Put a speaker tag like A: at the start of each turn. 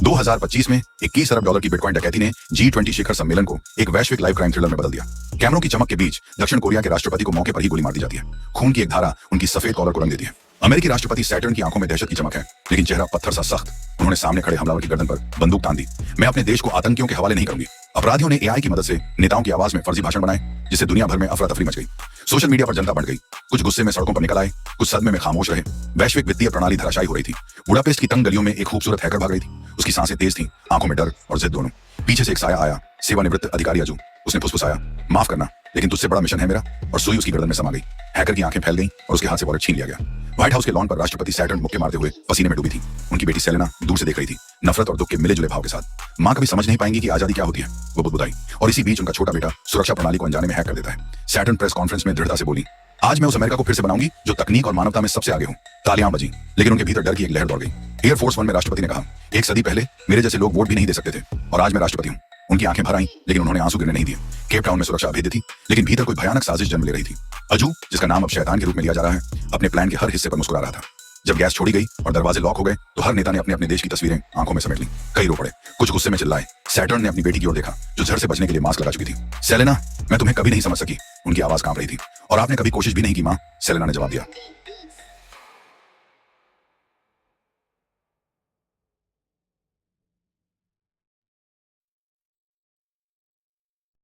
A: 2025 में 21 अरब डॉलर की बिटकॉइन डकैती ने G20 शिखर सम्मेलन को एक वैश्विक लाइव क्राइम थ्रिलर में बदल दिया। कैमरों की चमक के बीच दक्षिण कोरिया के राष्ट्रपति को मौके पर ही गोली मार दी जाती है। खून की एक धारा उनकी सफेद कॉलर को रंग देती है। अमेरिकी राष्ट्रपति सैटर्न की आंखों में दहशत की चमक है, लेकिन चेहरा पत्थर सा सख्त। उन्होंने सामने खड़े हमलावर की गर्दन पर बंदूक तान दी। मैं अपने देश को आतंकियों के हवाले नहीं करूंगी। अपराधियों ने एआई की मदद से नेताओं की आवाज में फर्जी भाषण बनाए, जिससे दुनिया भर में अफरा तफरी मच गई। सोशल मीडिया पर जनता बढ़ गई, कुछ गुस्से में सड़कों पर निकल आए, कुछ सदमे में खामोश रहे। वैश्विक वित्तीय प्रणाली धराशायी हो रही थी। बुडापेस्ट की तंग गलियों में एक खूबसूरत हैकर भाग रही थी। उसकी सांसें तेज थीं, आंखों में डर और जिद दोनों। पीछे से एक साया आया, सेवानिवृत्त अधिकारी अजू। उसने फुसफुसाया, माफ करना, लेकिन तुझसे बड़ा मिशन है मेरा, और सुई उसकी गर्दन में समा गई। हैकर की आंखें फैल गईं और उसके हाथ से वॉलेट छीन लिया गया। व्हाइट हाउस के लॉन पर राष्ट्रपति सैटर्न मुक्के मारते हुए पसीने में डूबी थी। उनकी बेटी सेलेना दूर से देख रही थी, नफरत और दुख के मिले जुले भाव के साथ। मां कभी समझ नहीं पाएंगी कि आजादी क्या होती है, वो बुदबुदाई। और इसी बीच उनका छोटा बेटा सुरक्षा प्रणाली को अनजाने में हैक कर देता है। सैटर्न प्रेस कॉन्फ्रेंस में दृढ़ता से बोली, आज मैं उस अमेरिका को फिर से बनाऊंगी जो तकनीक और मानवता में सबसे आगे हूं। तालियां बजी, लेकिन उनके भीतर डर की एक लहर दौड़ गई। एयरफोर्स वन में राष्ट्रपति ने कहा, एक सदी पहले मेरे जैसे लोग वोट भी नहीं दे सकते थे, और आज मैं राष्ट्रपति हूं। उनकी आंखें भर आईं, लेकिन उन्होंने आंसू गिरने नहीं दिए। केप टाउन में सुरक्षा अभेद्य थी, लेकिन भीतर कोई भयानक साजिश जन्म ले रही थी। अजू, जिसका नाम अब शैतान के रूप में लिया जा रहा है, अपने प्लान के हर हिस्से पर मुस्कुरा रहा था। जब गैस छोड़ी गई और दरवाजे लॉक हो गए, तो हर नेता ने अपने अपने देश की तस्वीरें आंखों में समेट ली। कई रो पड़े, कुछ गुस्से में चिल्लाए। सैटर्न ने अपनी बेटी की ओर देखा, जो झड़ से बचने के लिए मास्क लगा चुकी थी। सेलेना, मैं तुम्हें कभी नहीं समझ सकी। उनकी आवाज कांप रही थी। और आपने कभी कोशिश भी नहीं की मां, सेलेना ने जवाब दिया।